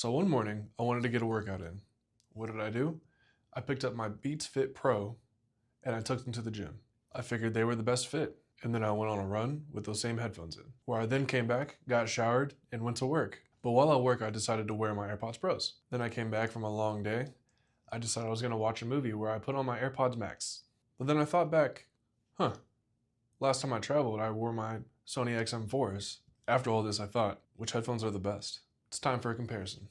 So one morning, I wanted to get a workout in. What did I do? I picked up my Beats Fit Pro and I took them to the gym. I figured they were the best fit, and then I went on a run with those same headphones in, where I then came back, got showered, and went to work. But while at work, I decided to wear my AirPods Pros. Then I came back from a long day. I decided I was gonna watch a movie where I put on my AirPods Max. But then I thought back, last time I traveled, I wore my Sony XM4s. After all this, I thought, which headphones are the best? It's time for a comparison.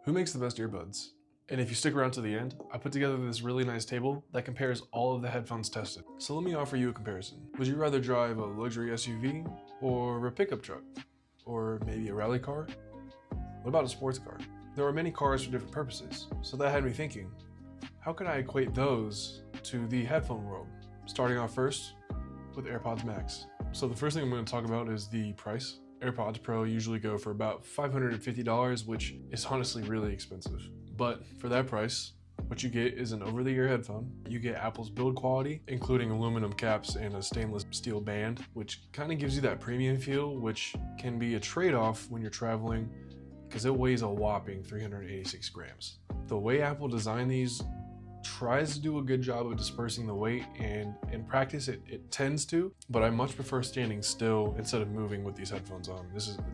Who makes the best earbuds? And if you stick around to the end, I put together this really nice table that compares all of the headphones tested. So let me offer you a comparison. Would you rather drive a luxury SUV or a pickup truck? Or maybe a rally car? What about a sports car? There are many cars for different purposes, so that had me thinking, how can I equate those to the headphone world? Starting off first with AirPods Max. So the first thing I'm going to talk about is the price. AirPods Pro usually go for about $550, which is honestly really expensive. But for that price, what you get is an over-the-ear headphone. You get Apple's build quality, including aluminum caps and a stainless steel band, which kind of gives you that premium feel, which can be a trade-off when you're traveling because it weighs a whopping 386 grams. The way Apple designed these tries to do a good job of dispersing the weight, and in practice it tends to, but I much prefer standing still instead of moving with these headphones on.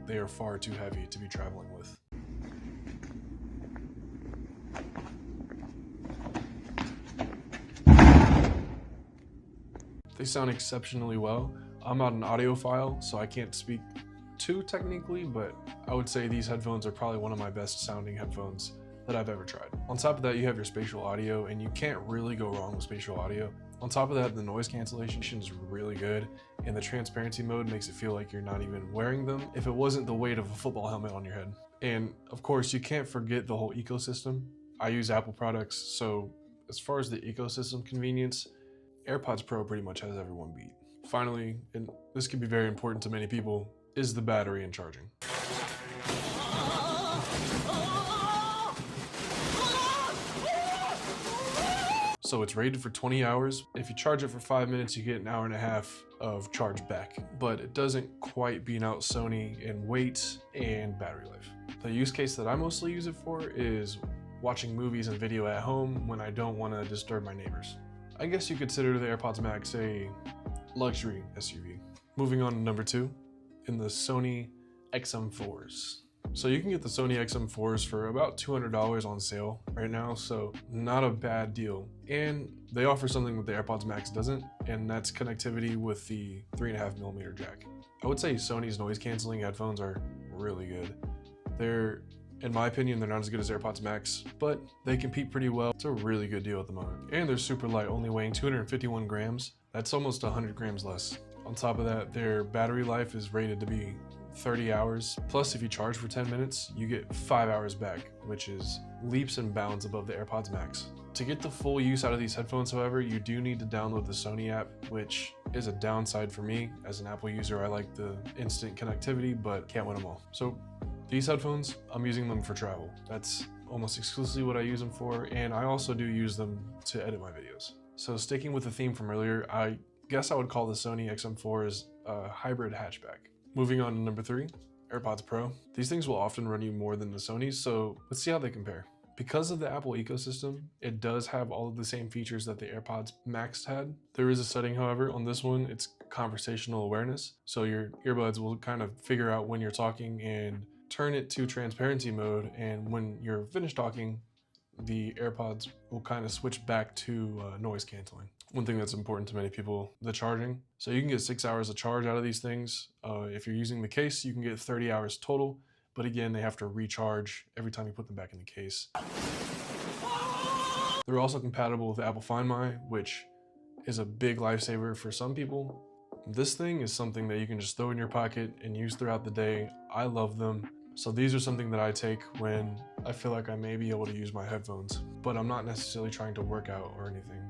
They are far too heavy to be traveling with. They sound exceptionally well. I'm not an audiophile, so I can't speak too technically, but I would say these headphones are probably one of my best sounding headphones that I've ever tried. On top of that, you have your spatial audio, and you can't really go wrong with spatial audio. On top of that, the noise cancellation is really good, and the transparency mode makes it feel like you're not even wearing them if it wasn't the weight of a football helmet on your head. And of course, you can't forget the whole ecosystem. I use Apple products, so as far as the ecosystem convenience, AirPods Pro pretty much has everyone beat. Finally, and this can be very important to many people, is the battery and charging. So it's rated for 20 hours. If you charge it for 5 minutes, you get an hour and a half of charge back, but it doesn't quite beat out Sony in weight and battery life. The use case that I mostly use it for is watching movies and video at home when I don't want to disturb my neighbors. I guess you consider the AirPods Max a luxury SUV. Moving on to number 2, in the Sony XM4s. So you can get the Sony XM4s for about $200 on sale right now, so not a bad deal. And they offer something that the AirPods Max doesn't, and that's connectivity with the 3.5mm jack. I would say Sony's noise canceling headphones are really good. In my opinion, they're not as good as AirPods Max, but they compete pretty well. It's a really good deal at the moment. And they're super light, only weighing 251 grams. That's almost 100 grams less. On top of that, their battery life is rated to be 30 hours. Plus, if you charge for 10 minutes, you get 5 hours back, which is leaps and bounds above the AirPods Max. To get the full use out of these headphones, however, you do need to download the Sony app, which is a downside for me. As an Apple user, I like the instant connectivity, but can't win them all. So these headphones, I'm using them for travel. That's almost exclusively what I use them for, and I also do use them to edit my videos. So sticking with the theme from earlier, I guess I would call the Sony XM4s a hybrid hatchback. Moving on to number 3, AirPods Pro. These things will often run you more than the Sonys, so let's see how they compare. Because of the Apple ecosystem, it does have all of the same features that the AirPods Max had. There is a setting, however, on this one, it's conversational awareness. So your earbuds will kind of figure out when you're talking and turn it to transparency mode, and when you're finished talking, the AirPods will kind of switch back to noise canceling. One thing that's important to many people, the charging. So you can get 6 hours of charge out of these things. If you're using the case, you can get 30 hours total, but again, they have to recharge every time you put them back in the case. They're also compatible with Apple Find My, which is a big lifesaver for some people. This thing is something that you can just throw in your pocket and use throughout the day. I love them. So these are something that I take when I feel like I may be able to use my headphones, but I'm not necessarily trying to work out or anything,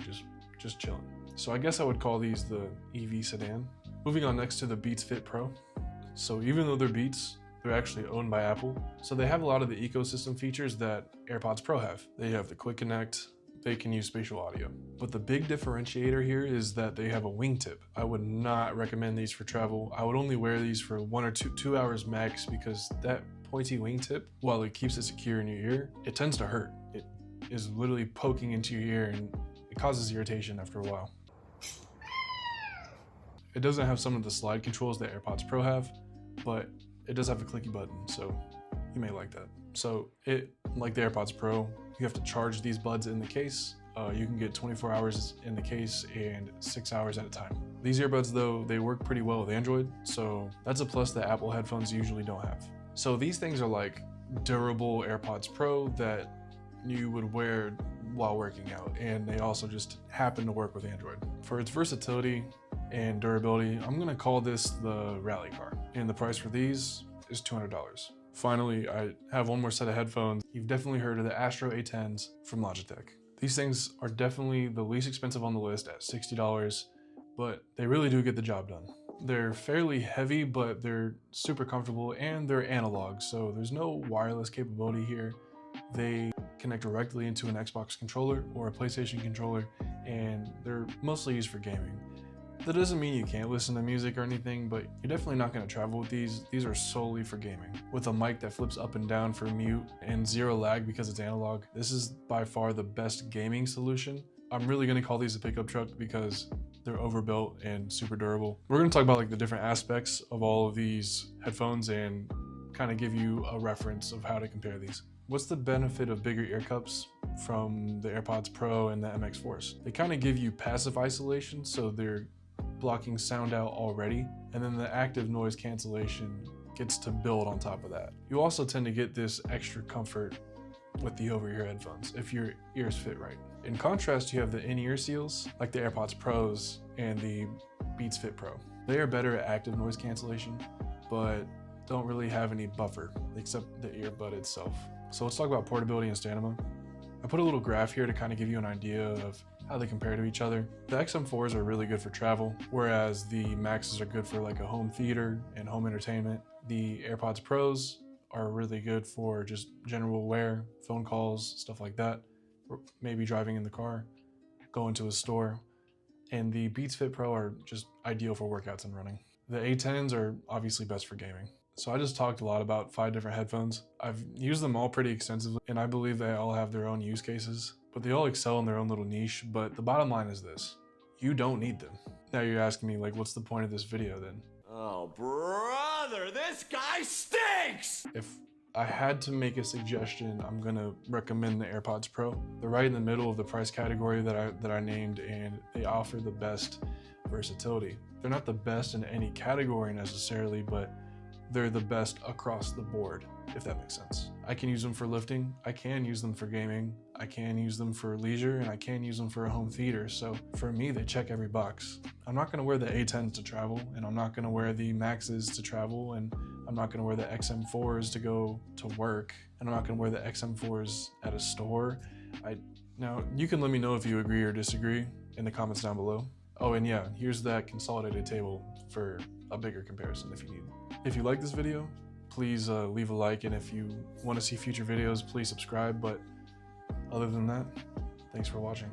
just chilling. So I guess I would call these the EV Sedan. Moving on next to the Beats Fit Pro. So even though they're Beats, they're actually owned by Apple. So they have a lot of the ecosystem features that AirPods Pro have. They have the Quick Connect, they can use spatial audio. But the big differentiator here is that they have a wingtip. I would not recommend these for travel. I would only wear these for 1 or 2 hours max, because that pointy wingtip, while it keeps it secure in your ear, it tends to hurt. It is literally poking into your ear and it causes irritation after a while. It doesn't have some of the slide controls that AirPods Pro have, but it does have a clicky button, so you may like that. So like the AirPods Pro, you have to charge these buds in the case. You can get 24 hours in the case and 6 hours at a time. These earbuds though, they work pretty well with Android, so that's a plus that Apple headphones usually don't have. So these things are like durable AirPods Pro that you would wear while working out, and they also just happen to work with Android. For its versatility and durability, I'm gonna call this the rally car, and the price for these is $200. Finally, I have one more set of headphones. You've definitely heard of the ASTRO A10s from Logitech. These things are definitely the least expensive on the list at $60, but they really do get the job done. They're fairly heavy, but they're super comfortable, and they're analog, so there's no wireless capability here. They connect directly into an Xbox controller or a PlayStation controller, and they're mostly used for gaming. That doesn't mean you can't listen to music or anything, but you're definitely not going to travel with these. These are solely for gaming. With a mic that flips up and down for mute and zero lag because it's analog, this is by far the best gaming solution. I'm really going to call these a pickup truck because they're overbuilt and super durable. We're going to talk about like the different aspects of all of these headphones and kind of give you a reference of how to compare these. What's the benefit of bigger ear cups from the AirPods Pro and the MX Force? They kind of give you passive isolation, so they're blocking sound out already, and then the active noise cancellation gets to build on top of that. You also tend to get this extra comfort with the over-ear headphones if your ears fit right. In contrast, you have the in-ear seals like the AirPods Pros and the Beats Fit Pro. They are better at active noise cancellation, but don't really have any buffer except the earbud itself. So let's talk about portability and stamina. I put a little graph here to kind of give you an idea of how they compare to each other. The XM4s are really good for travel, whereas the Maxes are good for like a home theater and home entertainment. The AirPods Pros are really good for just general wear, phone calls, stuff like that, or maybe driving in the car, going to a store. And the Beats Fit Pro are just ideal for workouts and running. The A10s are obviously best for gaming. So I just talked a lot about 5 different headphones. I've used them all pretty extensively, and I believe they all have their own use cases, but they all excel in their own little niche. But the bottom line is this: you don't need them. Now you're asking me, like, what's the point of this video then? Oh, brother, this guy stinks! If I had to make a suggestion, I'm gonna recommend the AirPods Pro. They're right in the middle of the price category that I named, and they offer the best versatility. They're not the best in any category necessarily, but they're the best across the board, if that makes sense. I can use them for lifting, I can use them for gaming, I can use them for leisure, and I can use them for a home theater. So for me, they check every box. I'm not gonna wear the A10s to travel, and I'm not gonna wear the Maxes to travel, and I'm not gonna wear the XM4s to go to work, and I'm not gonna wear the XM4s at a store. Now, you can let me know if you agree or disagree in the comments down below. Oh, and yeah, here's that consolidated table for a bigger comparison if you need. If you like this video, please leave a like, and if you want to see future videos, please subscribe. But other than that, thanks for watching.